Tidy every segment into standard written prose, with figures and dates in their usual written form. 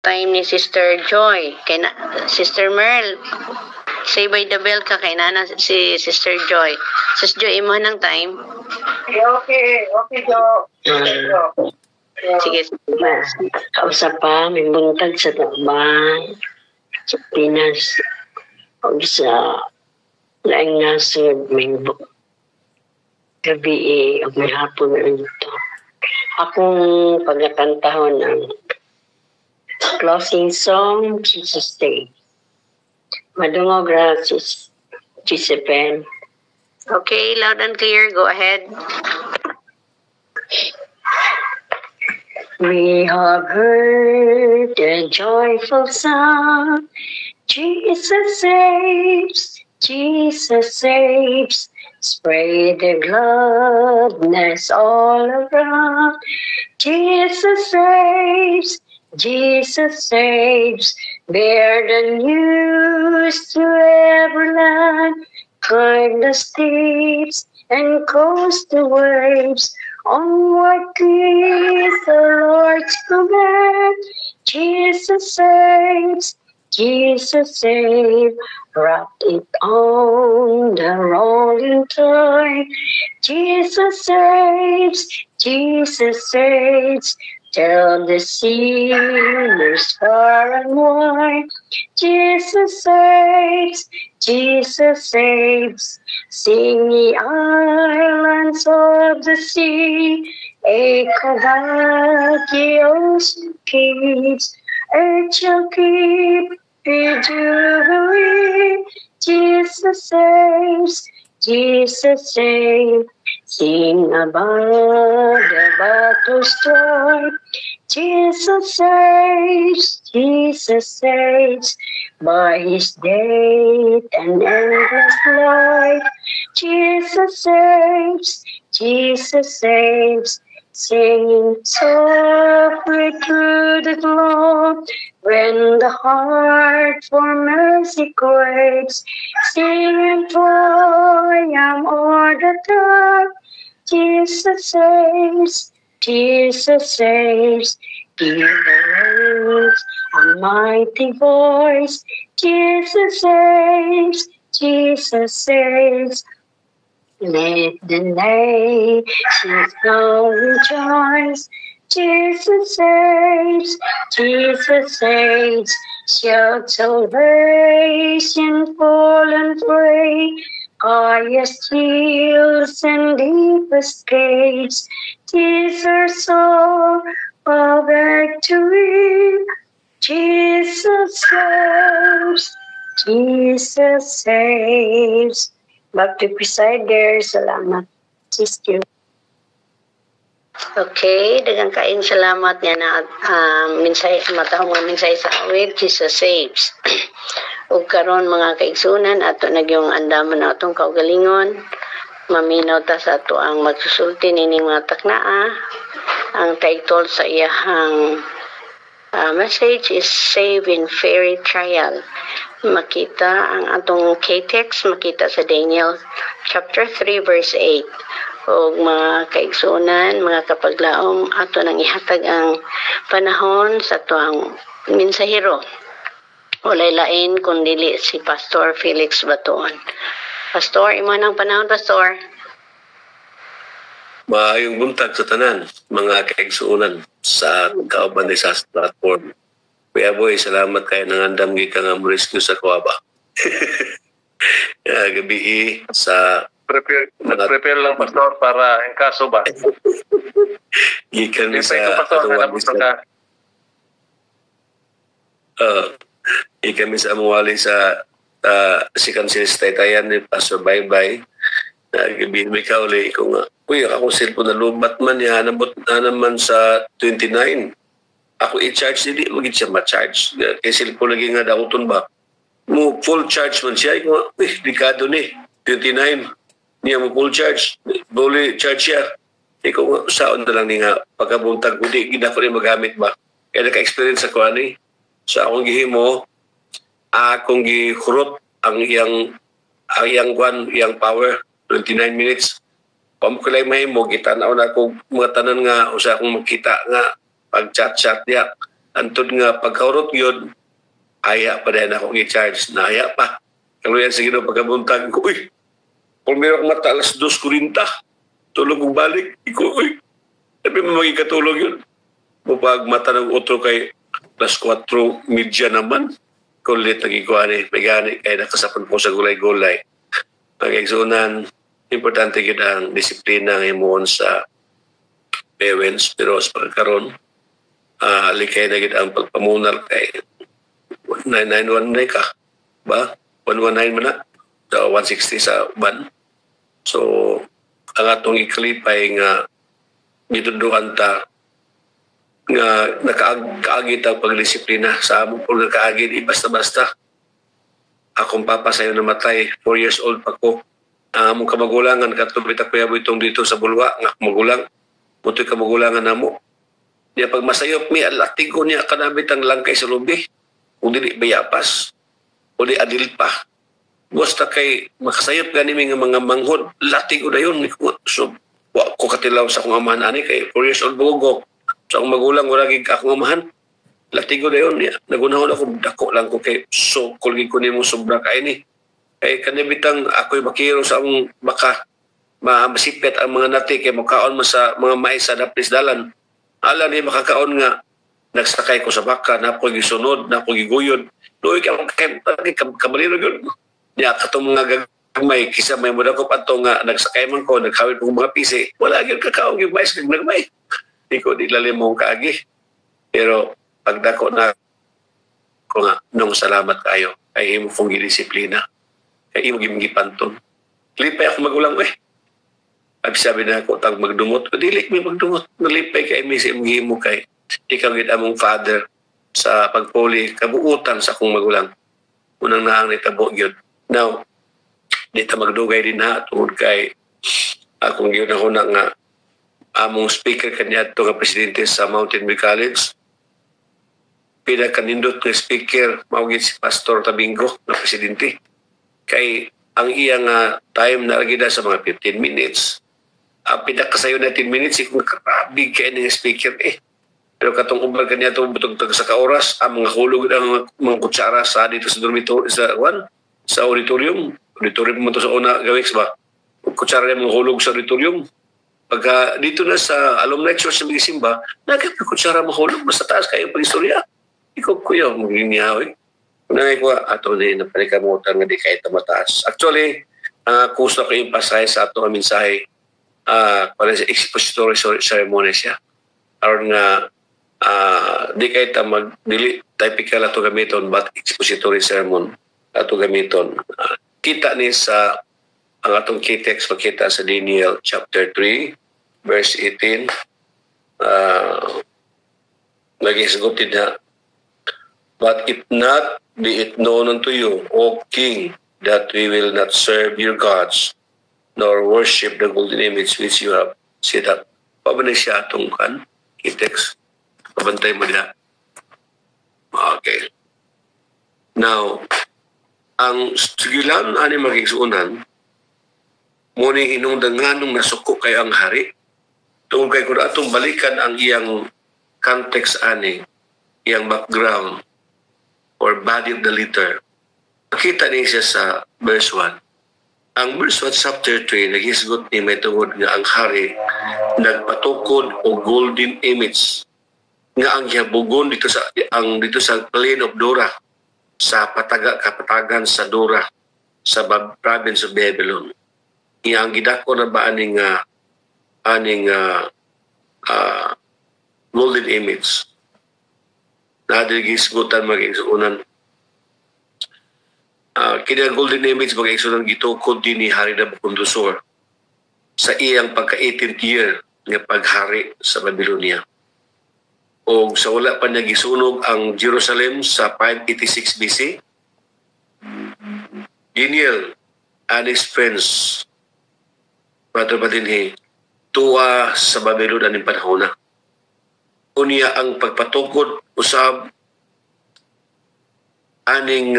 time ni Sister Joy. Sister Merle, say by the bell ka kay nana si Sister Joy. Sister Joy, imo ng time? Okay, Jo. Sige. Kausap pa, may buntag sa tabang, sa Pinas, o sa laing nasod, may gabi o may hapon na ito. Akong pagkakantahon ng closing song, Jesus Day. Madungo, gracias, Giuseppe. Okay, loud and clear. Go ahead. We have heard a joyful sound. Jesus saves, Jesus saves. Spread the gladness all around. Jesus saves, Jesus saves. Bear the news to every land. Climb the steeps and coast the waves. Onward is the Lord's command. Jesus saves, Jesus saves. Wrap it on the rolling tide. Jesus saves, Jesus saves. Tell the sinners far and wide. Jesus saves, Jesus saves. Sing ye islands of the sea, echo back ye ocean keys. Earth shall keep the jubilee. Jesus saves, Jesus saves. Sing above the battle strife. Jesus saves, Jesus saves. By his death and endless life, Jesus saves, Jesus saves. Singing softly through the gloom, when the heart for mercy craves, singing triumph o'er the dark. Jesus saves, Jesus saves. Give the words a mighty voice. Jesus saves, Jesus saves. Let the nations now rejoice. Jesus saves, Jesus saves. Shout salvation full and free. Highest hills and deepest caves. Tis our song of victory. Jesus saves, Jesus saves. Back to presider. Salamat, sister. Okay, daghang kaayong salamat nga na minsay matahong nga minsay sa awit, Jesus saves. Ug karon mga kaigsunan ato nagyong andaman na atong kaugalingon, maminaw ta sa ato ang magsusulti nining mga taknaa. Ang title sa iyahang message is Save in Fairy Trial. Makita ang atong K-text, makita sa Daniel chapter 3 verse 8. O mga kaigsunan, mga kapaglaom, ato nang ihatag ang panahon sa tuang minsahero. Walay lain kundili si Pastor Felix Batuon. Pastor, imo nang panahon, Pastor. Maayong buntag sa tanan, mga kaigsunan sa kauban ni sa platform. Kuya Boy, salamat kayo ng andam ka nga rescue sa Kuwaba. Gabi sa prepare lang, Pastor, para in kaso ba? Gikan sa kami sa amuwali sa si Kansilis Taytayan ni Pastor Baybay. Gabi may kauli ko nga, kuya, ako cellphone na lubat man niya, nabot na naman sa 29. Ako i-charge, hindi magiging siya ma-charge. Kaya cellphone lagi nga dauton ba? Mo full charge man siya. Ikaw, dekado ni, 29. Niya mo full charge. Dole charge siya. Ikaw nga, saan na lang niya pagkabuntag ko, di ko rin magamit ba? Kaya naka-experience ako ani. Sa akong gihimo, akong gihurot ang iyang power, 29 minutes. Pamukulay mahimo, gitanaw na ako mga tanan nga, usa akong magkita nga, pag chat-chat niya, Antod nga pagkaurot yun, aya pa din ako i-charge. Naaya pa. Kaluyan sa Ginoo pagkabuntag ko, uy, kung meron akong mata, alas 2:40, tulog kong balik. Iko, uy, sabi mo magiging yun. Mupag mata ng utro kay alas 4:30 naman. Kulit nagikuhan eh. May gani kaya nakasapan po sa gulay-gulay. Pag-igsunan, importante yun ang disiplina ng imuon sa parents. Pero sa pagkaroon, likay na yun ang pagpamunal kay 991 na ka. Ba? 119 man na. So, 160 sa ban. So, ang atong ikalipay nga bituduan ta nga nakaagit ang pagdisiplina sa among po nakaagit basta-basta. Akong papa sa'yo namatay, 4 years old pa ko. Among kamagulangan, katulad kuya mo itong dito sa Bulwa, nga kamagulang, muto'y kamagulangan na mo. Niya pag masayop mi, alating ko niya kanabit ang langkay sa lubi. Kung dili bayapas, o di adil pa. Basta kay makasayop gani mga manghod, lating ko na yun. So, ko katilaw sa akong amahan ani kay 4 years old bugog. So, ang magulang wala gig akong amahan. Latigo na yun. Nagunahon ako, dako lang ko kay so, kulgin ko ni mo sobra kay ni. Kay kanibitang ako'y makiro sa akong baka masipit ang mga nati kay makaon mo sa mga mais sa dapis dalan. Alam ni makakaon nga nagsakay ko sa baka, na ako'y gisunod, na ako'y giguyod. Doon kamalino yun. Niya katong mga gagmay, kisa may muna ko pa ito nga nagsakay man ko, naghawin ko mga pisi. Wala yun kakaong yung mais kag nagmay. Di ko nilalim mong kaagi. Pero pagdako na ko nga, nung salamat kayo, ay imo kong gidisiplina. Ay imo gipanton. Lipay ako magulang sabi na ako, tag magdumot. Dili may magdumot. Nalipay kay misi mo kay ikaw gid among father sa pagpuli, kabuutan sa akong magulang. Unang naang nitabo yun. Now, dito magdugay din na tungod kay akong yun ako na nga among speaker kanya ito nga presidente sa Mountain View College. Pinakanindot nga speaker, mawagin si Pastor Tabingo na presidente. Kay ang iyang time na lagi sa mga 15 minutes. Pinakasayo na 10 minutes, kung karabig kayo ng speaker Pero katong umbag kanya ito, butog sa kaoras, ang mga hulog ng mga kutsara sa dito sa dormitory, sa auditorium. Auditorium mo ito sa una, gawiks ba? Kutsara ng mga hulog sa auditorium. Pagka dito na sa alumni church sa Magisimba, nagkakakutsara mahulog, basta taas kayo pag-istorya. Ikaw kuya, mag-inihaw Unangay ko, ato na napalikamutan nga di kayo mataas. Actually, kusto ko yung pasay sa ato ang mensahe para sa expository ceremony siya. Aron nga, di kayo dili typical ato gamiton, but expository sermon ato gamiton. Kita ni sa ang atong key text makita sa Daniel chapter 3, verse 18. Nag-isgutin na, but if not, be it known unto you, O King, that we will not serve your gods, nor worship the golden image which you have set up. Pabanay siya atong key text. Pabantay mo niya. Okay. Now, ang sigilan ani magigsuunan, muna hinungdan nga nung nasuko kayo ang hari. Tungkol kay kung atong balikan ang iyang context ani, iyang background or body of the letter. Makita niya siya sa verse 1. Ang verse 1 chapter 3, naghisgot ni may tungod nga ang hari nagpatukod o golden image nga ang gihabugon dito sa plain of Dura, sa kapatagan sa Dura sa province of Babylon. Ang gidako na ba aning golden image na digisgutan magigsuunan. Kini golden image magigsuunan gitukod din ni Hari Nabucodonosor sa iyang pagka-18th year nga paghari sa Babylonia. O sa wala pa niya gisunog ang Jerusalem sa 586 BC, Daniel and his friends patro-patinhi tuwa sa Babylon aning panahon na. Unya ang pagpatukod usab aning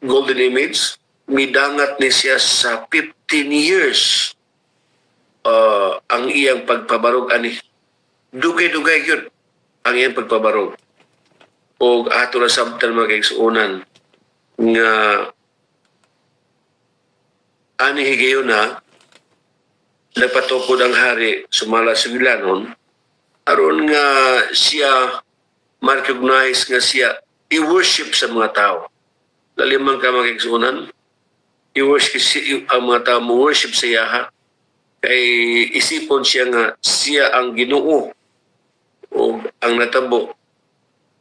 golden image, midangat ni siya sa 15 years ang iyang pagpabarog ani. Dugay-dugay yun. ang iyang pagpabarog. O ato na sabtan mga kaigsuonan nga ani higayon na nagpatukod ang hari sumala sa Gilanon aron nga siya ma-recognize nga siya i-worship sa mga tao. Lalimang ka mga kaigsuonan, i-worship ang mga tao mo worship sa iya kay isipon siya nga siya ang Ginoo o ang natabo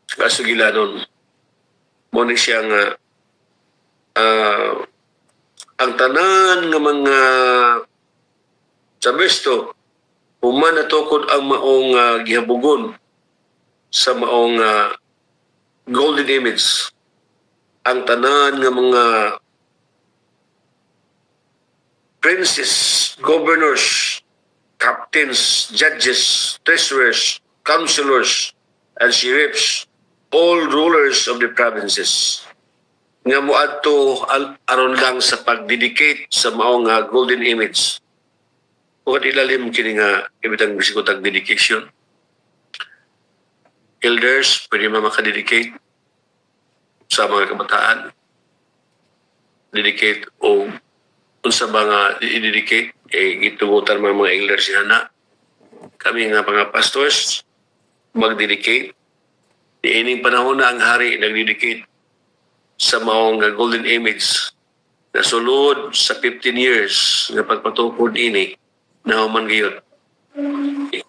sa Gilanon. Muna siya nga ang tanan nga mga sabesto human natukod ang maong gihabugon sa maong golden image. Ang tanan nga mga princes, governors, captains, judges, treasurers, counselors, and sheriffs, all rulers of the provinces, nga moadto aron lang sa pagdedicate sa maong golden image. Ukat ilalim kini nga ibitang bisikotag dedication. Elders, pwede makadedicate sa mga kabataan. Dedicate o unsa ba nga i-dedicate gitugutan mga elders na kami nga mga pastors mag-dedicate. Iining panahon na ang hari nag-dedicate sa maong golden image na sulod sa 15 years na pagpatukod ini na human gayon.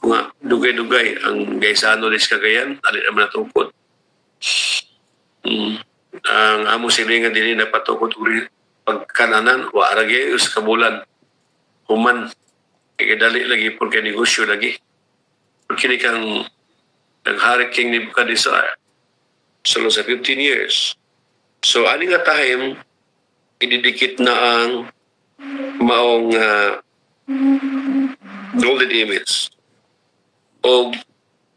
Nga dugay-dugay ang gaysano des Cagayan alin naman natukod. Ang amo silingan din na patukod pagkananan wa aragi us kabulan human ikadali lagi por kay negosyo lagi kini kang naghari king ni Nebukadnezar solo sa 15 years. So ani nga time ididikit na ang maong golden image o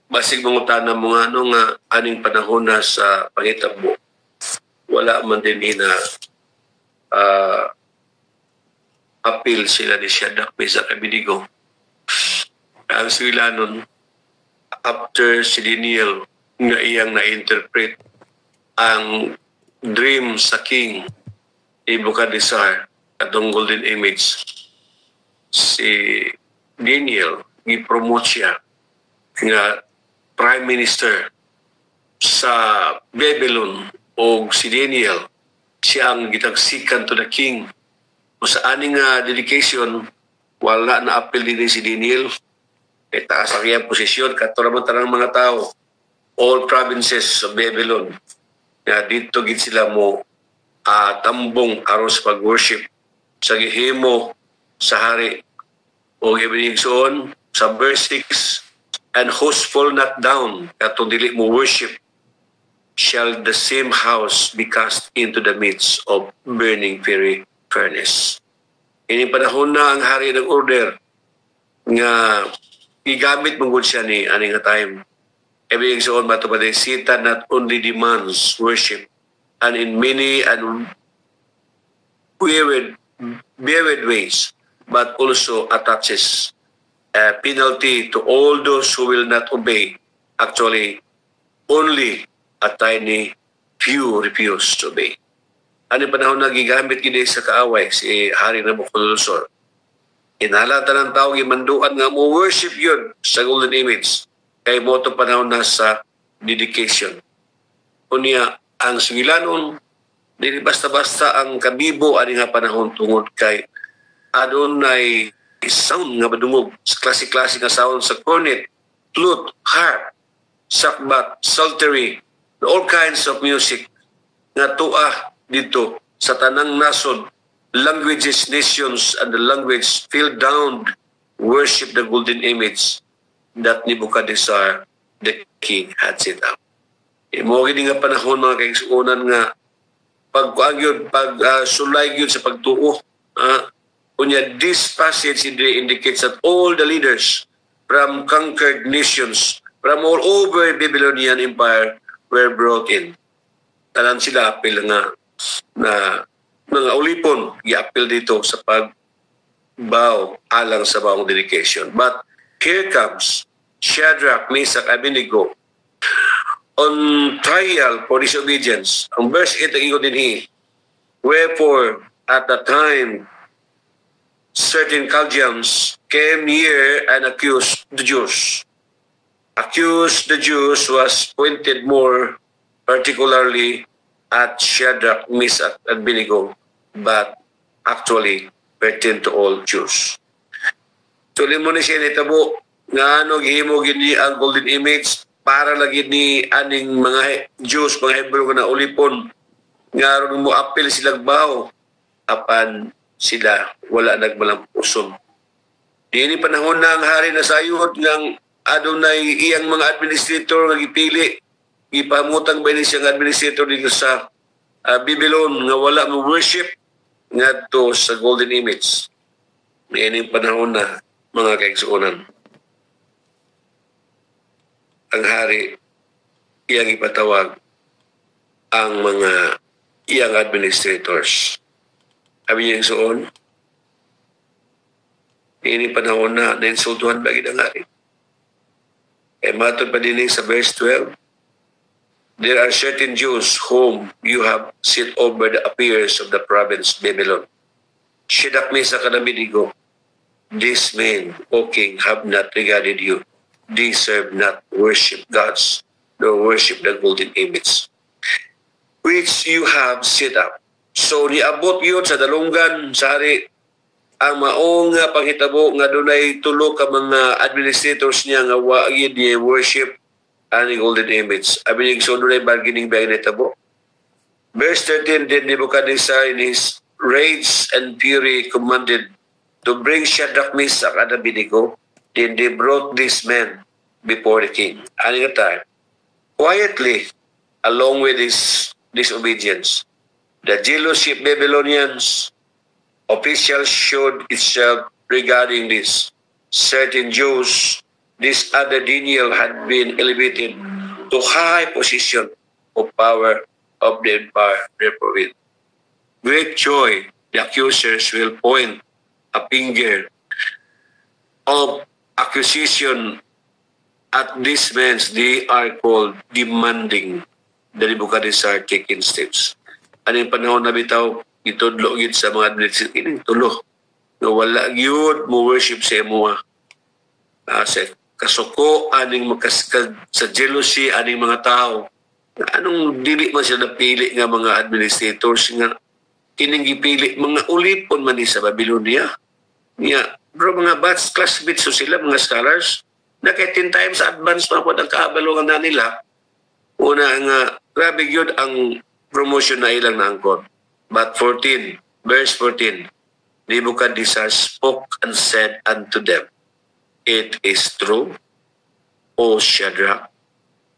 basig mangutana mo nga ano nga aning panahon na sa pangitabo wala man din na appeal sila ni Shadrach, Meshach, Abednego. Ang Gilanon after si Daniel nga iyang na-interpret ang dream sa king Nebukadnezar atong golden image, si Daniel gi-promote siya nga prime minister sa Babylon o si Daniel siya ang gitagsikan to the king. O sa aning dedication, wala na appeal din si Daniel. Taas ang iyang posisyon, katulaman ng mga tao, all provinces of Babylon. Dito gid sila mo tambong aron sa pag-worship sa gihimo sa hari. O ibinigsoon sa verse 6, and whose fall not down, katong dili mo worship, shall the same house be cast into the midst of burning fiery furnace. Ini panahon na ang hari nag-order nga igamit mong siya ni aning time. Ibig sabihin matupad Satan not only demands worship and in many and weird ways, but also attaches a penalty to all those who will not obey. Actually, only a tiny few refuse to obey. Ano panahon na gigamit gini sa kaaway si Hari Nabucodonosor. Inhalata ng tao gimanduan nga mo worship yun sa golden image. Kay mo ito panahon na sa dedication. Unya, ang Gilanon, di basta-basta ang kabibo ani nga panahon tungod kay adunay sound nga madungog sa klase-klase nga sound sa cornet, flute, harp, sakbat, psaltery, all kinds of music nga tuah dito sa tanang nasod, languages, nations, and the language fell down, worship the golden image that Nebukadnezar the king had set up. Mo gini nga panahon mga kaigsuonan nga sulay gyud sa pagtuo. Unya this passage indicates that all the leaders from conquered nations from all over Babylonian Empire were brought in. Tanan sila apil nga na mga ulipon i-apil dito sa pagbaw alang sa bawang dedication. But here comes Shadrach, Meshach, Abednego on trial for disobedience. Ang verse 8 ang ingon dinhi, wherefore at the time certain Chaldeans came near and accused the Jews. Accused the Jews was pointed more particularly at Shadrach, Meshach, and Abednego, but actually pertain to all Jews. Tuloy mo ni siya nitabo nga ano gihimo gini ang golden image para lagi ni aning mga Jews, mga Hebrew na ulipon nga ron mo apil silang baho apan sila wala nagmalampuson. Dini panahon na ang hari na sayod ng adunay iyang mga administrator nga gipili, gipamutang ba ni siyang administrator dito sa Babylon nga wala mo worship ngadto sa golden image. Dini panahon na mga kaigsuonan. Ang hari iyang ipatawag ang mga iyang administrators. Sabi niya suon, ini panahon na insultuhan bagi ng hari. Kaya matod pa din sa verse 12, there are certain Jews whom you have set over the affairs of the province Babylon. Shadrach, Meshach, and Abednego, these men, O king, have not regarded you. They serve not worship gods, nor worship the golden image, which you have set up. So niabot yun sa dalunggan sa hari ang maong panghitabo nga dunay tulo ka mga administrators niya nga wagid niya worship ang golden image. Abi so dunay bargaining ba nitabo. Verse 13, then Nebuchadnezzar in his rage and fury commanded to bring Shadrach, Meshach, and Abednego. Then they brought these men before the king. Ano nga quietly, along with his disobedience, the jealousy of Babylonians officials showed itself regarding this. Certain Jews, this other Daniel, had been elevated to high position of power of the empire reprobate. With joy, the accusers will point a finger of accusation at these men. They are called demanding the Nebuchadnezzar taking steps. Ano yung panahon na bitaw, itudlo gid sa mga administration, ining tulo. Nga wala gyud mo worship sa imo. Sa kasuko, aning sa jealousy, aning mga tao. Anong dili man siya napili nga mga administrators nga kining gipili, mga ulipon man ni sa Babylonia. Nga, bro, mga batch classmates so sila, mga scholars, na kay 10 times advance pa po ang kaabalungan na nila. Una nga, grabe yun ang promotion na ilang naangkot. But 14, verse 14, Nebuchadnezzar spoke and said unto them, it is true, O Shadrach,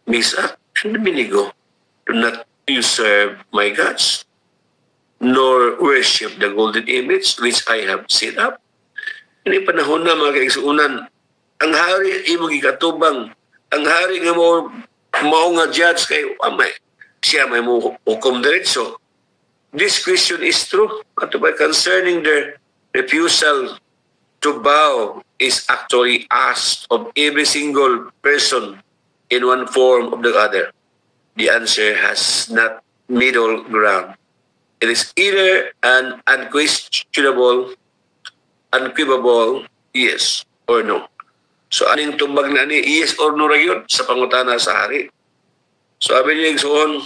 Meshach, and Abednego, do not you serve my gods, nor worship the golden image which I have set up. Ini panahon na mga kaigsuunan, ang hari imo gigatubang, ang hari nga mao nga judge kay amay, siya may mo hukom diretso. This question is true. Concerning their refusal to bow is actually asked of every single person in one form or the other. The answer has not middle ground. It is either an unquestionable, unequivocal yes or no. So aning tumbag na ni yes or no ra yun sa pangutana sa hari. So sabi niya igsoon,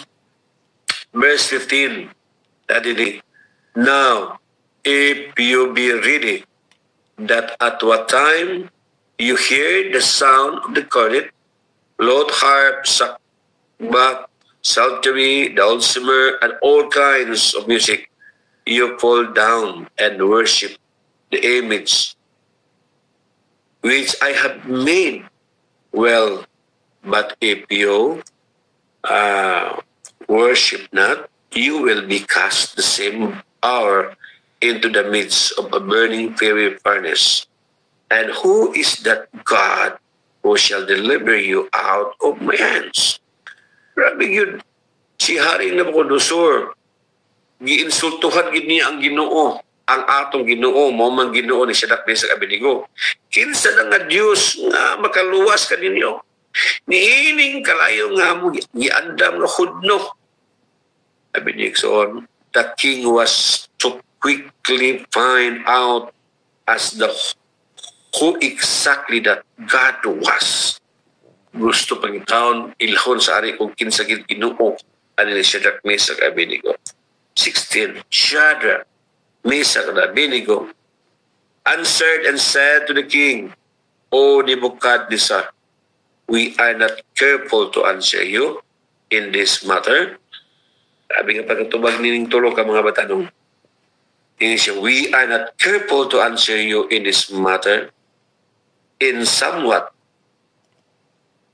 verse 15, now, if you be ready, that at what time you hear the sound of the cornet, lute, harp, sackbut, psaltery, dulcimer, and all kinds of music, you fall down and worship the image which I have made. Well, but if you worship not, you will be cast the same hour into the midst of a burning fiery furnace. And who is that God who shall deliver you out of my hands? Grabe yun. Si Hari Nabucodonosor, giinsultuhan gid niya ang Ginoo, ang atong Ginoo, mo man Ginoo ni Shadrach, Meshach, Abednego. Kinsa na nga Dios nga makaluwas kaninyo? Niining kalayo nga mo giandam nga hudno. Sabi ni Ikson, the king was to quickly find out as the who exactly that God was. Gusto pangitaon ilhon sa ari kung kinsagil Ginoo ani ni Shadrach, Meshach, Abednego. 16. Shadrach, Meshach, and Abednego answered and said to the king, O Nebuchadnezzar, we are not careful to answer you in this matter. Sabi nga pagkatubag nining tulo ka mga batanong. We are not careful to answer you in this matter. In somewhat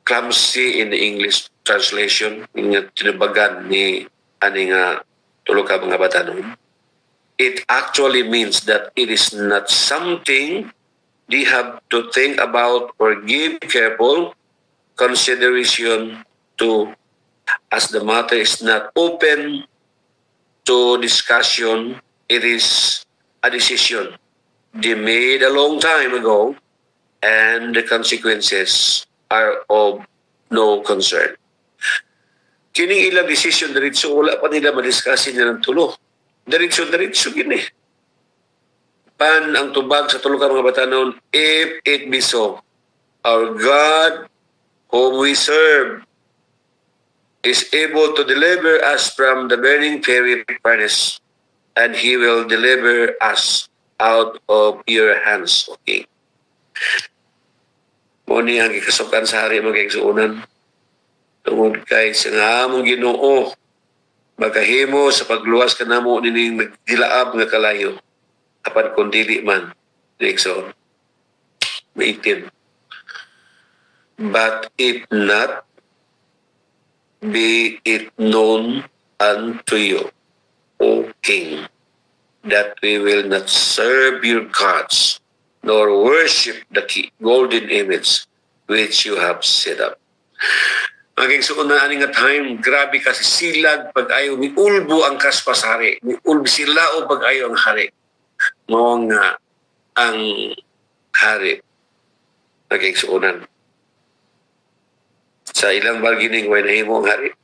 clumsy in the English translation, yung tinabagan ni aning tulo ka mga batanong. It actually means that it is not something they have to think about or give careful consideration to, as the matter is not open to discussion. It is a decision they made a long time ago, and the consequences are of no concern. Kining ilang decision diretso, wala pa nila madiscusin nila ng tulo. Diretso gini. Pan ang tubag sa tulo ka mga batanon, if it be so, our God whom we serve is able to deliver us from the burning fiery furnace, and He will deliver us out of your hands, okay? Muni ang ikasukan sa hari mga kaigsuunan. Tungod kay sa nga among Ginoo, magkahimo sa pagluwas ka namo nining nagdilaab nga kalayo. Apan kung dili man, Nixon, 18. But if not, be it known unto you, O King, that we will not serve your gods, nor worship the golden image which you have set up. Maging suunaan nga time, grabe kasi silag pag-ayo, ni ulbo ang kaspasari, ni ulbo sila o pag-ayo ang hari. Mao nga ang hari. Maging suunan. Sa ilang bargaining, way nahimo ang hari.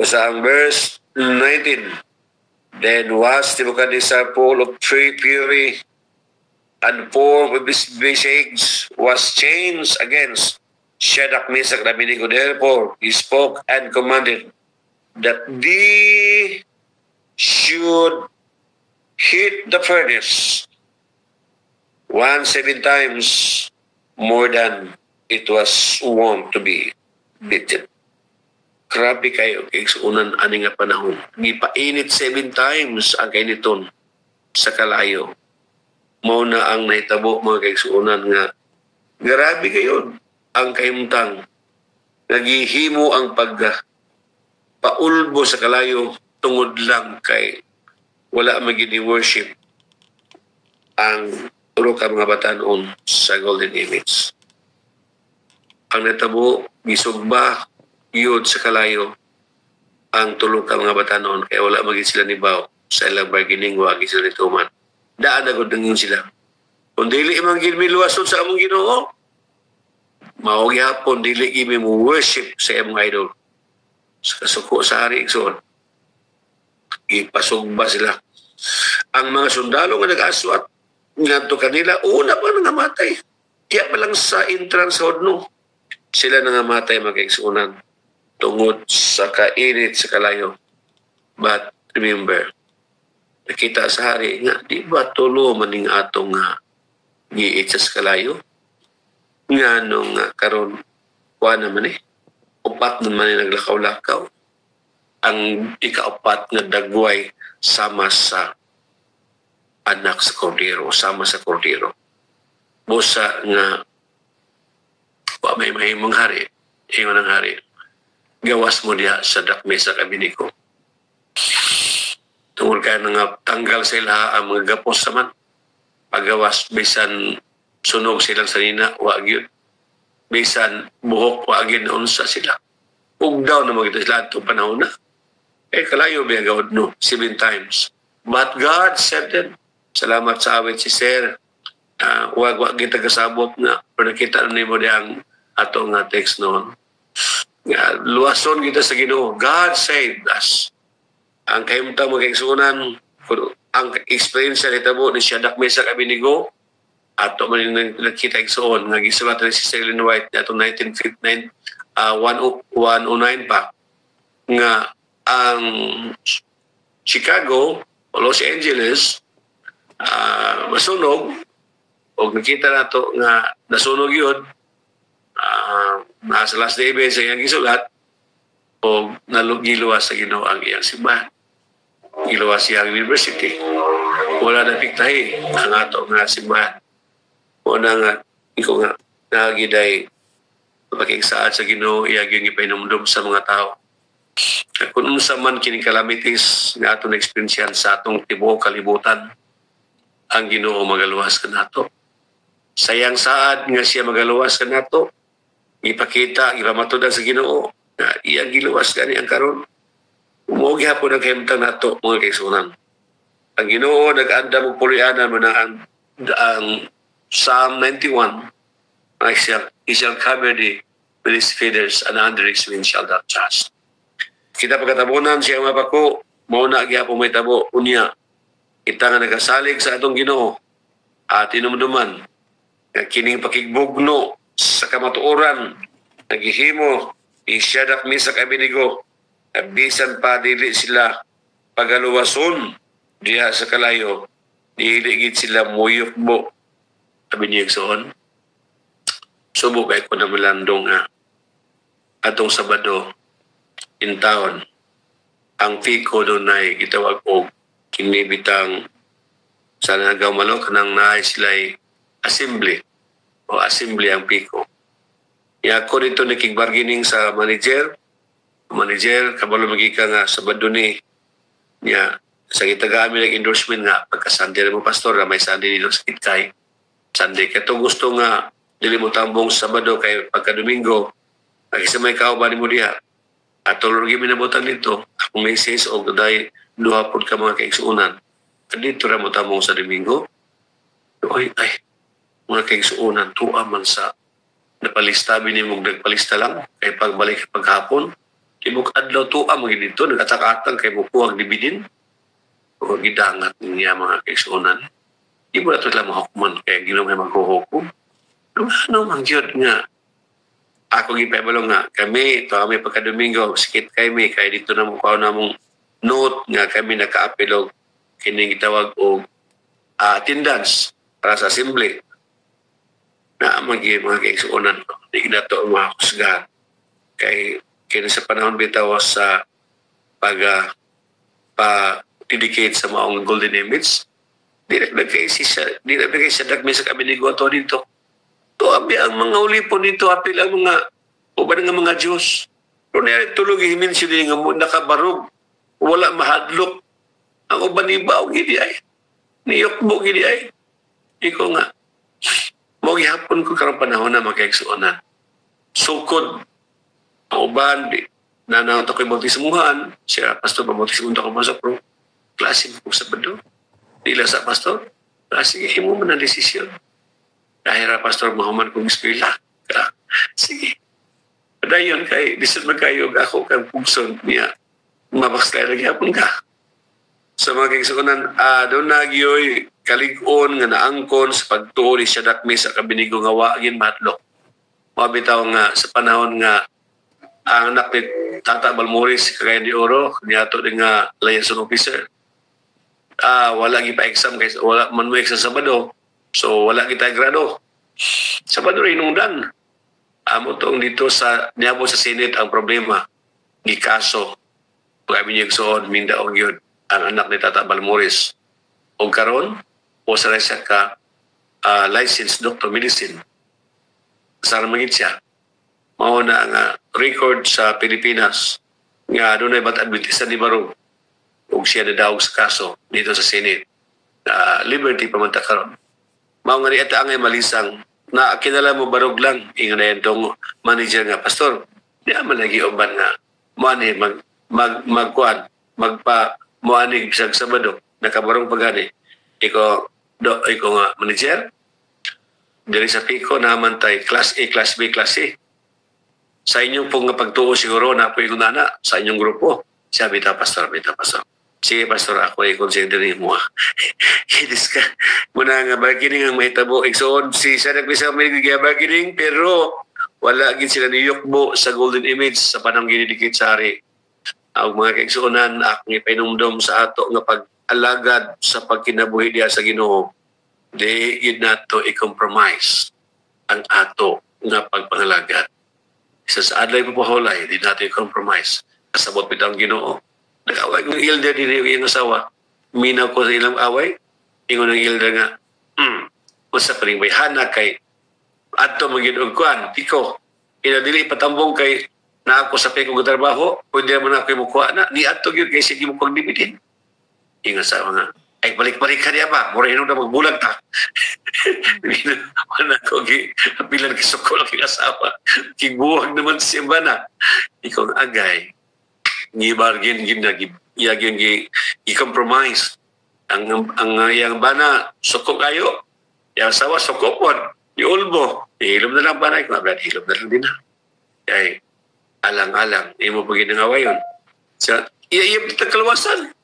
Sa ang verse 19, then was Nebuchadnezzar full of fury, and form of his visage was changed against Shadrach, Meshach, and Abednego. Therefore, he spoke and commanded that they should hit the furnace 7 times more than it was wont to be beaten. Grabe kayo, kaigsuunan ani nga panahon. Gipainit 7 times ang kainiton sa kalayo. Mao na ang nahitabo mga kaigsuunan nga grabe kayo ang kaimtang. Nagihimo ang paulbo sa kalayo tungod lang kay wala magini worship ang tulo ka mga batanon sa golden image. Ang natabo, gisugba yun sa kalayo ang tulo ka mga batanon kaya wala maging sila nibaw sa ilang bargaining, wagi sila nituman. Daan agad nang yun sila. Kung dili imang ginmiluwason sa among Ginoo, mao gyapon dili gimi mo worship sa imong idol. Sa kasuko sa hari igsoon. Ipasugba sila. Ang mga sundalo nga nag-aswat ngadto kanila una pa nangamatay. Kaya pa lang sa entrance sa hodno sila nangamatay magkaigsuunan tungod sa kainit sa kalayo. But remember, nakita sa hari nga, di ba tulo maning atong giit sa kalayo? Nga nung karon kuha naman upat naman naglakaw-lakaw. Ang ikaapat nga dagway sama sa anak sa kordero, sama sa kordero. Busa nga may mahimong hari, ingon ang hari, gawas mo diya sa Meshach, Abednego. Tungkol kaya nga tanggal sila ang mga gapos naman. Pagawas, bisan sunog silang sanina, wag yun. Bisan buhok, wag yun na unsa sila. Ug daw na magito sila itong panahon na. Kalayo ba gawad no? 7 times. But God said them, salamat sa awit si Sir. Wag kita kasabot na pero nakita na mo diyang ato nga text noon. Nga luwason kita sa Ginoo. God saved us. Ang kahimtang magkaigsunan, ang experience sa hitabo ni Shadrach, Meshach, Abednego, ato man nakita igsuon nga gisulat ni si Ellen White ato 1959 109 pa nga ang Chicago o Los Angeles masunog o nakita nato nga nasunog yun nasa last day sa iyang gisulat o nalugiluwas sa Ginoo ang iyang simbahan, giluwas siyang university, wala na piktahi ang ato nga simbahan. Una nga, ikaw nga, nagiday pagkiksaad sa Ginoo, iyag yung ipainomdom sa mga tao. Kung unsa man kining calamities nga atong experience sa atong tibuok kalibutan, ang Ginoo magaluwas ka nato. Sayang saad nga siya magaluwas ka nato, ipakita, ipamatudan sa Ginoo, na iyang giluwas ka niyang karon. Umugi hapon ang kahimtang nato, mga kaigsunan. Ang Ginoo nag-anda mong pulianan mo na ang Psalm 91, he shall cover thee with his feathers, and under his wings shall thou trust. Kita pagkatabunan siya mga pako, mauna gyapon may tabo, unya. Kita nga nagasalig sa atong Ginoo at inumduman nga kining pakigbugno sa kamatuoran naghihimo ni Shadrach, Meshach, Abednego, bisan pa dili sila pagaluwason diha sa kalayo, dili gid sila muyukbo. Sabi niya igsoon, subok ay ko na malandong nga atong Sabado in town. Ang Pico doon ay gitawag og kinibitang sa nagaw malo kanang naay sila'y assembly o assembly ang Pico. Ya ko dito nakig-bargaining sa manager, kabalo magika nga Sabado ni niya sa gitagami ng endorsement nga pagka-Sunday mo pastor na may Sunday dito sa Kitkay. Sunday kato gusto nga dili mo tambong Sabado kay pagka-Domingo sa may kauban mo diha at tulog yung minabutan dito akong message o gaday duha pod ka mga kaigsuunan dito ra mo tambong sa Domingo ay mga kaigsuunan tuwa man sa napalista binimog nagpalista lang kay pagbalik paghapon tibok adlaw tuwa mo dito nagatakatang kay bukuhag dibidin o gidangat niya mga kaigsuunan. Ibu ato lang mahukman kaya ginong may maghuhukom. Ano mang yun nga. Ako gipabalong nga kami, ito kami pagka-Domingo, sikit kami, kaya dito na mukha na mong note nga kami naka-apilog kining itawag o attendance para sa assembly. Na mga kaigsuunan ko. Hindi na ito mga kusgahan. Kaya sa panahon bitaw sa pa-dedicate sa maong golden image, di nagbigay siya dagmay sa Abednego ato dito. To abi ang mga ulipon dito, apil ang mga uban nga mga Diyos. Pero na tulog himin sila nga nakabarog. Wala mahadlok. Ang uban ibaw gidi ay. Niyokbo gidi ay. Iko nga. Mawag hapon ko karang panahon na magkaigsuonan. Sukod. Ang uban, nanang ito ko'y bautismuhan. Siya, pastor, bautismuhan ito ko masok. Pero klase mo sa Sabado. Dila sa pastor, sige, mo man ang desisyon. Dahil pastor Muhammad kong eskwela. Sige. Padayon kay, bisan magkayo ako kang pugson niya. Mabaksay lagi hapon ka. Sa mga kaigsuunan, doon nagyoy kalig-on nga naangkon sa pagtuo ni Shadrach, Meshach, Abednego nga wagin matlok. Mabitaw nga sa panahon nga ang anak ni Tata Balmores kagaya ni Oro, niyato din nga liaison officer. Wala gipa-exam kasi wala man mo exam Sabado. So wala kita grado. Sabado rin nungdan. Amo tong dito sa niabo sa Senate ang problema. Gikaso. Pag niya gsoon mindaog yun ang anak ni Tata Balmores. O karon o sa siya ka licensed doctor medicine. Sa ramangit siya. Mao na nga record sa Pilipinas nga doon ay bat-adventista ni Barong. Ug siya nadawag sa kaso dito sa Senate. Liberty pamanta karon. Mao nga ita angay malisang na kinala mo barog lang ingon na itong manager nga pastor. Di man lagi uban nga moani magkuan magpa moani bisag Sabado nakabarong pagani. Iko nga manager diri sa Pico namantay class A, class B, class C. Sa inyong pong pagtuo siguro na po yung nana sa inyong grupo. Siya, bita pastor. Sige pastor, ako ay consider mo. Hidis ka. Muna nga bargaining ang mahitabo. Igsoon, si siya nagpisa may bargaining pero wala gid sila niyukbo sa golden image sa panang ginidikit sa hari. Ang mga kaigsuonan, akong ipinumdom sa ato nga pag-alagad sa pagkinabuhi diya sa Ginoo. Di gid nato i-compromise ang ato nga pagpangalagad. Isa sa adlay papahulay, di nato i-compromise. Kasabot bitang Ginoo. Nag-away ng elder din yung asawa. Minaw ko sa ilang away. Ingon ng elder nga, usa pa rin may hana kay adto mag-inog kuan, tiko. Inadili patambong kay na ako sa pekong trabaho, pwede naman ako yung mukha na, ni adto yun kay sige mo pagdibitin. Yung asawa nga, ay balik-balik ka niya ba? Mura na magbulag ta. Wala ko, pilan kisukol ang asawa. Kiguwag naman siya ba na? Ikaw ang agay. Gibargin i-compromise ang yang bana sukok kayo yang sawa sukopon di ulbo ilom na lang bana ko abad ilom na lang din na ay alang-alang imo pag ginangawayon sa iya kita kaluwasan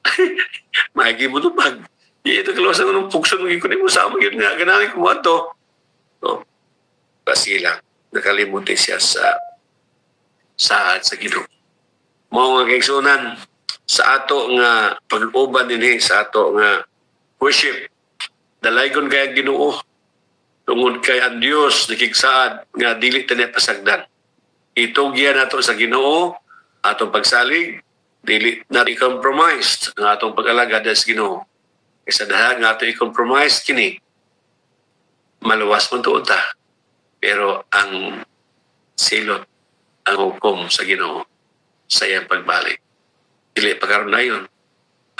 magi mo tubag iya ito kaluwasan ng pugson ng ikon mo sa amang nga ganahin ko mo ato so kasi lang nakalimutin siya sa Ginoo. Mga kaigsunan sa ato nga pag-uban dinhi sa ato nga worship dalaygon kay ang Ginoo tungod kay ang Dios nakigsaad nga dili ta niya pasagdan itugyan nato sa Ginoo atong pagsalig dili na i-compromise ang atong pag-alagad sa Ginoo kaysa dahan nga ato i-compromise kini maluwas man tuod ta pero ang silot ang hukom sa Ginoo sa iyang pagbalik. Dili pagkaroon na yun.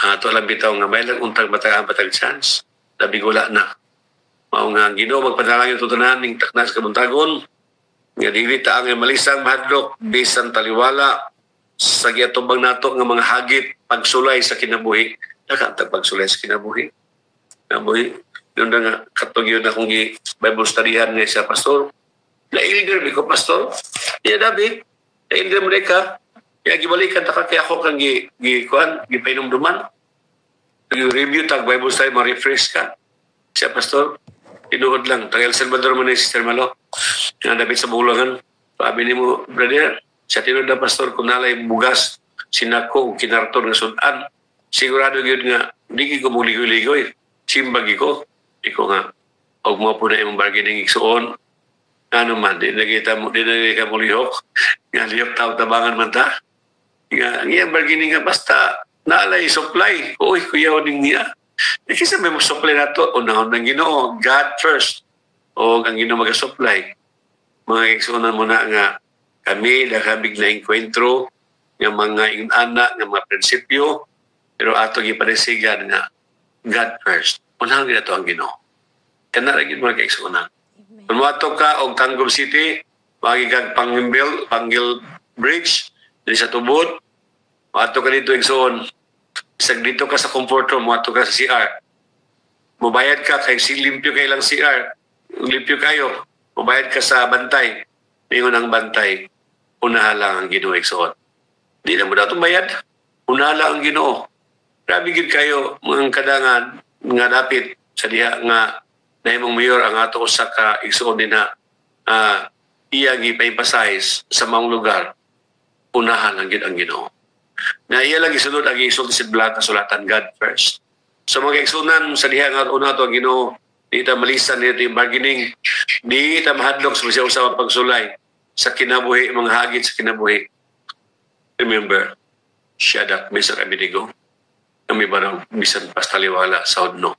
Ato lang bitaw nga may lang untang batang chance. Labi gula na. Mao nga Ginoo magpadalangin tutunan ning taknas kabuntagon. Nga dili ta ang malisang mahadlok bisan taliwala sa giatubang nato nga mga hagit pagsulay sa kinabuhi. Nakantag pagsulay sa kinabuhi. Kinabuhi. Doon na nga katog yun akong Bible studyhan niya sa pastor. Na-elder ko pastor. Iya David. Na-elder mo ka. Kaya gibalikan ta kay ako kang gipainomduman. Review tag Bible study mo refresh ka. Siya pastor, tinuod lang. Tagal Salvador man ni Sister Malo. Nga David sa bulangan. Sabi ni mo, brother, siya tinuod na pastor kung nalay bugas sinako kinarton ng sudan. Sigurado yun nga, di ko mong ligoy-ligoy. Simbagi ko. Iko nga, huwag mo po na yung bargaining iksuon. Ano man, di na ka mo lihok. Nga lihok tabangan man ta. Nga iyang bargaining nga basta naalay supply. Uy, kuya o ning niya. Kasi may supply na to. Unahon ng Ginoo. God first. O ang Ginoo mag-supply. Mga iksunan mo na nga kami nakabig na enkwentro ng mga anak, ng mga prinsipyo. Pero ato gipanisigan nga God first. Unahon gina to ang Ginoo. Kanaragin mga kaiksunan. Kung mato ka o Tanggol City, magigag Panggil Bridge, dili sa tubod, mato ka dito igsoon. Isag dito ka sa comfort room, mato ka sa CR. Mubayad ka kay limpyo kay lang CR. Limpyo kayo. Mubayad ka sa bantay. Mingon ang bantay. Unaha lang ang Ginoo igsoon. Di na mo daw bayad. Unaha lang ang Ginoo. Grabe gid kayo mga kadangan nga dapit sa diha nga nahimong mayor ang ato usa ka igsoon din na iya gi-emphasize sa mga lugar unahan lang gid ang Ginoo. Na iya lang gisunod ang isulti sa black kasulatan God first. So mga igsunan sa diha nga una to ang Ginoo, di ta malisan dito yung bargaining, di ta mahadlok sa usa pagsulay sa kinabuhi, mga hagit sa kinabuhi. Remember, Shadrach, Meshach, Abednego, kami barang bisan pastaliwala sa hodno.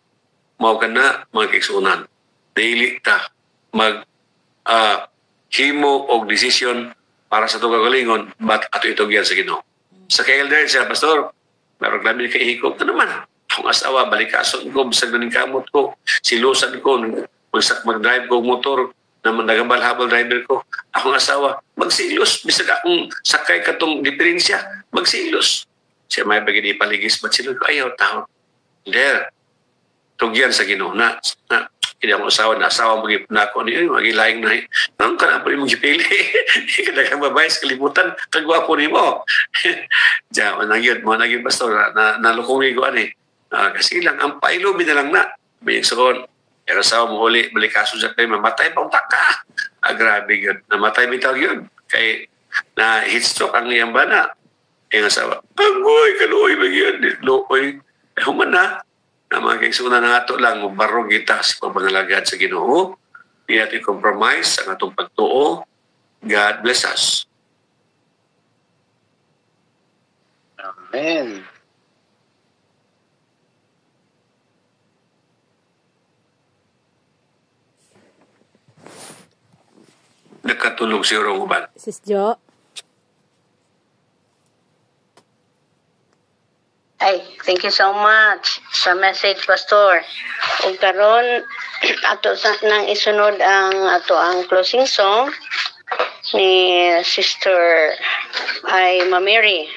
Mao ka na mga igsunan, dili ta mag himo og decision para sa itong kagalingon, ba't ato itugyan sa Ginoo. Sa kay elder siya, pastor, meron namin kay hikop na naman. Ang asawa, balikason ko, bisag na ng kamot ko, silusan ko, mag-drive ko motor, na nagambal-habal driver ko. Akong asawa, magsilos, bisag akong sakay katong diferensya, magsilos. Siya may bagay paligis, ba't sila ko, ayaw, tao. Elder, tugyan sa Ginoo na Kaya akong asawa na magigip na ako niyo, magilaing na ang ka na po yung magipili. Kada kang babae sa kalibutan, kagwapo ni mo. Diyan, naging pastor, nalukong iguan eh. Kasi lang, ang pailubi na lang na. May soon, yung asawa mo huli, balik kaso sa kayo, mamatay pa utak ka. Grabe yun. Namatay bitaw yun. Kay na heat stroke ang iyang bana. Yung asawa, agoy, kaluoy, bagyan. Luoy. Human na mga kaigsunan na ato lang, barong kita sa pagpangalagad sa Ginoo. Di natin compromise ang atong pagtuo. God bless us. Amen. Nakatulog si Uban. Sis Jo. Ay, thank you so much sa message, Pastor. Ug karon ato nang isunod ang closing song ni Sister Mamiri.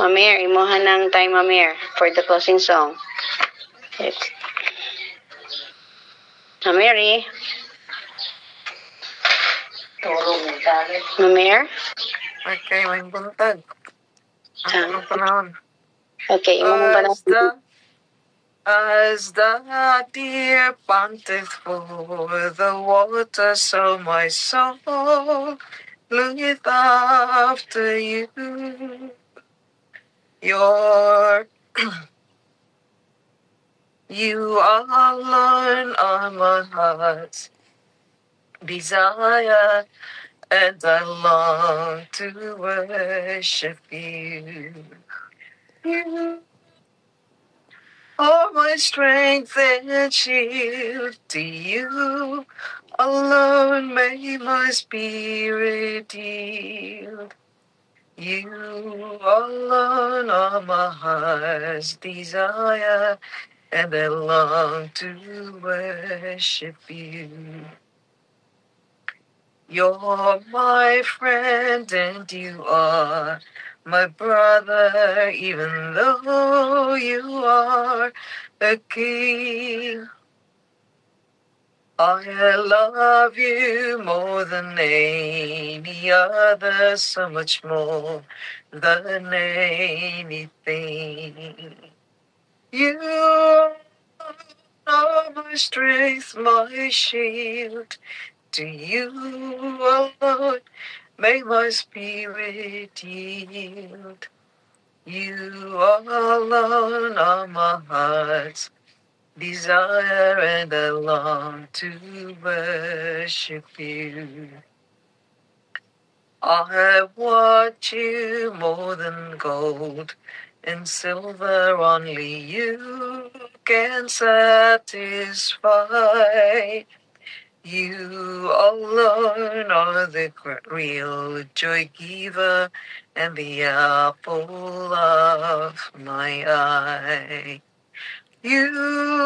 Mamir, imuha ng time, Mamir, for the closing song. Mamiri. Mamir? Okay, may buntag. Ang panahon. Okay, imuha ba na? As the deer panteth for the water, so my soul looketh after you. You alone are my heart's desire, and I long to worship you. You are my strength and shield. To you alone may my spirit yield. You alone are my heart's desire, and I long to worship you. You're my friend and you are my brother, even though you are a king. I love you more than any other, so much more than anything. You are my strength, my shield. To you alone may my spirit yield. You alone are my heart's desire, and I long to worship you. I want you more than gold and silver, only you can satisfy. You alone are the real joy giver and the apple of my eye. You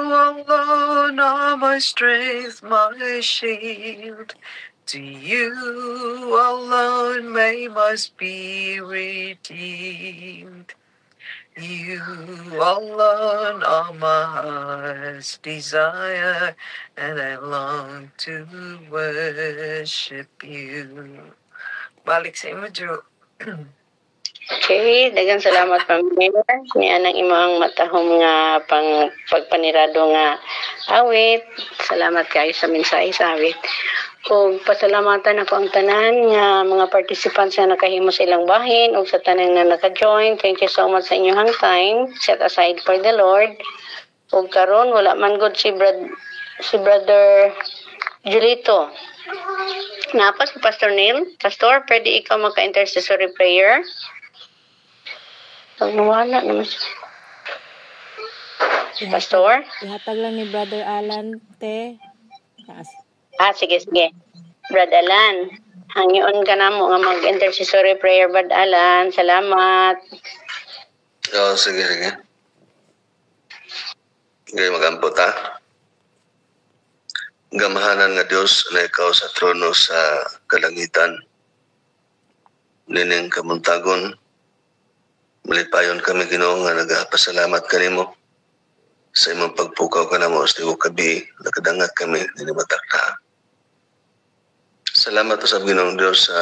alone are my strength, my shield. To you alone may my spirit yield. You alone are my heart's desire, and I long to worship you. Balik sa imo, Jo. Okay, daghang salamat, Mamir. Niya nang imong matahom nga pagpanirado nga awit. Salamat kayo sa mensahe sa awit. Ug pasalamatan ako ang tanan nga mga participants na nakahimo sa ilang bahin ug sa tanan na naka-join. Thank you so much sa inyong time set aside for the Lord. Ug karon wala man gud si Brother Julito. Napa si Pastor Neil? Pastor, pwede ikaw maka-intercessory prayer? Pag nawala naman siya. Pastor? Ihatag lang ni Brother Alan, te. Sige. Brad Alan, hangyoon ka na mo nga mag-intercessory prayer, Brad Alan. Salamat. Sige. Ngayon mag-ampot ha. Gamahanan nga Diyos na ikaw sa trono sa kalangitan. Nining kamuntagon. Malipayon kami Ginoo nga nagapasalamat kanimo. sa imong pagpukaw ka na mo sa tigo kabi, nakadangat kami, dinibatak na. Salamat sa Ginoong Diyos sa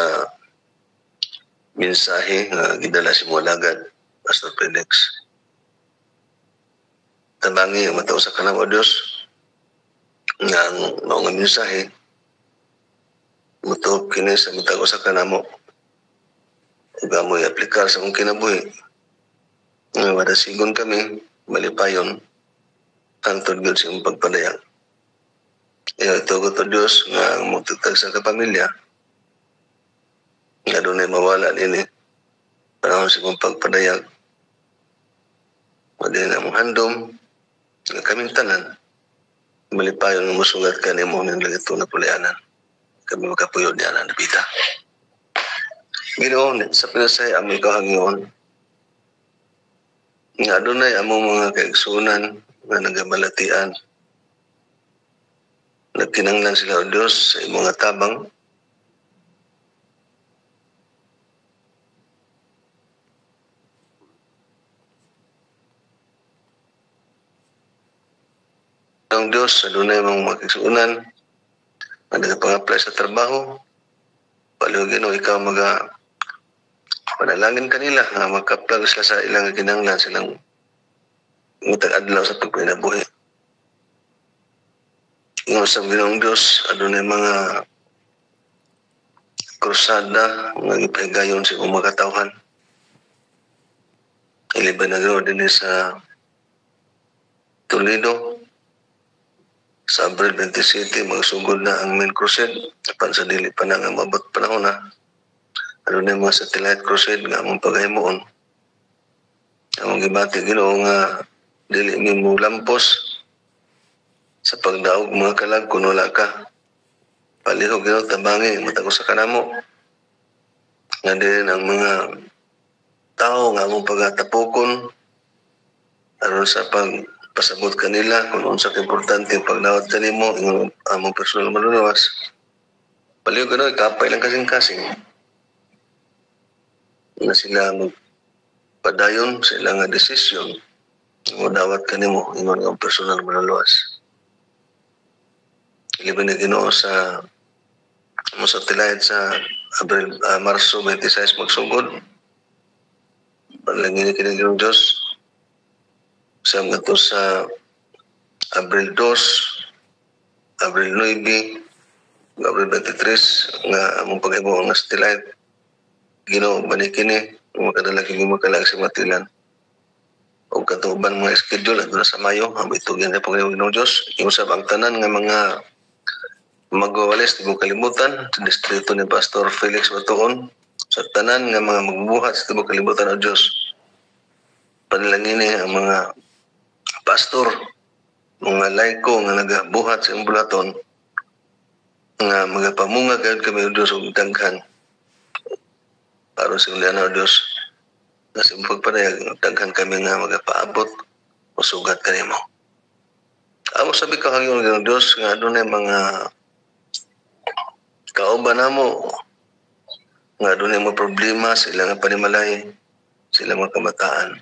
mensahe nga gidala si Mualagad, Pastor Felix. Tabangi, mataw sa kanamo Diyos, nga ang mga mensahe, mutup kini sa mitago sa kanamo, uga mo i-aplikar sa mong kinabuhi. Nga madasigon kami, malipayon, hangtod gud sa imong pagpadayang. Ito ko to Diyos nga magtutag sa kapamilya, nga doon ay mawala din panahon sa imong pagpadayang. Madi na mong handom, nga kaming tanan, malipayon nga musugat ka ni mo ng lagito na pulayanan. Kami makapuyod niya na nabita. Ginoon, sa pinasay amoy kahangion, nga doon ay among mga kaigsunan nga nagabalatian. Nagkinanglan sila o Diyos sa imong nga tabang. Ang Diyos sa doon ay mga kaigsunan nga nagapang-apply sa trabaho. Palugin o ikaw panalangin kanila nga magkaplag sila sa ilang kinanglan, silang matag-adlaw sa pagpinabuhi. Ingon sa Ginoong Diyos, adunay mga krusada nga gipahigayon sa mga katawhan. Iliban na gano'n din sa Toledo. Sa Abril 27, magsugod na ang main crusade. Apan sa dili pa na nga mabot panahon na. Ano na mga satellite crusade nga among paghimuon. Among gibati Ginoo nga dili mi mo lampos sa pagdaog mga kalag kung wala ka. Palihog Ginoo tabangi matag sa kanamo. Nga din ang mga tao nga among pagatapukon aron sa pagpasabot kanila kung unsa ka importante ang pagdawat kanimo among personal maluluwas. Palihog Ginoo kapay lang kasing-kasing na sila magpadayon sa ilang desisyon o dawat kanimo ingon ang personal maluluwas. Iliban na Ginoo sa satellite sa Marso 26 magsugod. Panalangin kini Ginoo Diyos sa mga sa Abril 2, Abril 9, Abril 23 nga among paghimo nga satellite. Ginoo banikini makadalaki mo makalag sa matilan o katuban mga schedule at sa Mayo ang itugyan na Panginoon ng Diyos iusab ang tanan nga mga magwawalis di mo kalimutan sa distrito ni Pastor Felix Batuon sa tanan nga mga magbuhat sa di mo kalimutan ng Diyos. Panalangin ang mga pastor mga laiko nga nagabuhat sa ambulaton nga magapamunga gayud kami ng Diyos ug daghan aron sa ulian Diyos na sa pagpadayag daghan kami nga magapaabot o sugat kanimo. Amo sabi ka hangyon ng Diyos nga adunay mga kauban namo nga adunay mga problema sa ilang panimalay, sa ilang mga kamataan.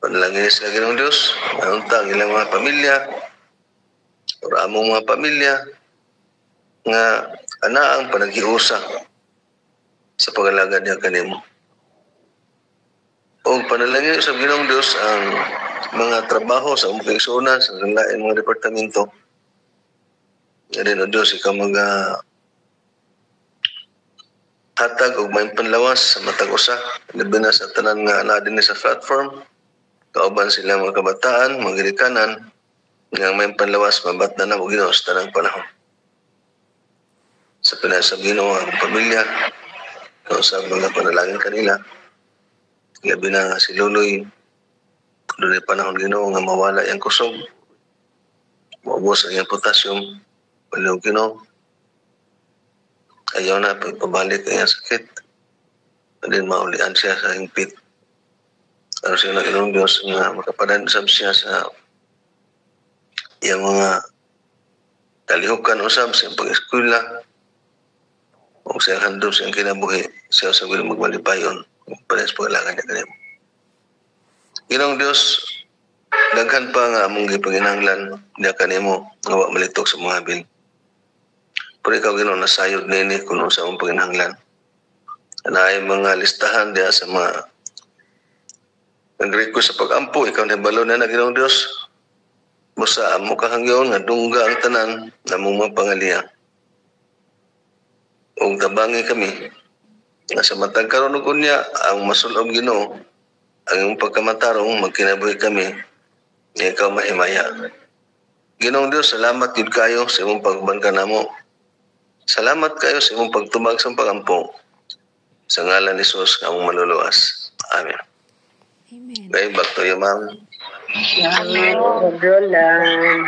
Panalangin sila Ginoong Diyos nga untang ilang mga pamilya o among mga pamilya nga anaang panaghiusa sa pag-alagad niya kanimo. O panalangin sa Ginoong Diyos ang mga trabaho sa umong kaigsunan sa lain mga departamento. Nga din o Diyos, ikaw hatag o may panlawas sa matag usa. Labi na sa tanan nga na din sa platform. Kauban sila mga kabataan, mga gilikanan, nga may panlawas, mabat na o Ginoo sa tanang panahon. Sa pinasab Ginoo ang pamilya, sa mga panalangin kanila. Labi na si Luloy, doon ay panahon Ginoo nga mawala yung kusog. Maubos ang yung potassium. Palihog Ginoo. Ayaw na pagpabalik ang yung sakit. And then maulian siya sa hingpit. Pero siya na Ginoong Diyos nga makapadansab siya sa yung mga kalihukan usab sa pag-eskwela. Kung siya handom siyang kinabuhi, siya sa magmalipayon, parehas paglagan niya kanimo. Ginoong Diyos, Daghan pa nga among gipanginahanglan diha kanimo nga wa malitok sa mga habil. Pero ikaw Ginoo nasayod nini kung unsa among panginahanglan. Naay mga listahan diha sa mga nag-request sa pag-ampo, ikaw na balo na Ginoong Dios. Busa amo kahangyon nga dungga ang tanan na mga pangaliya. Ug tabangi kami nga sa matag karon ug unya ang masulob Ginoo ang imong pagkamatarong magkinabuhi kami nga ikaw mahimaya. Ginoong Dios, salamat gid kayo sa imong pagbanka namo. Salamat kayo sa imong pagtubag sa pagampo. Sa ngalan ni Jesus nga among maluluwas. Amen. Amen. Okay, back to you, ma'am. Amen. Roland.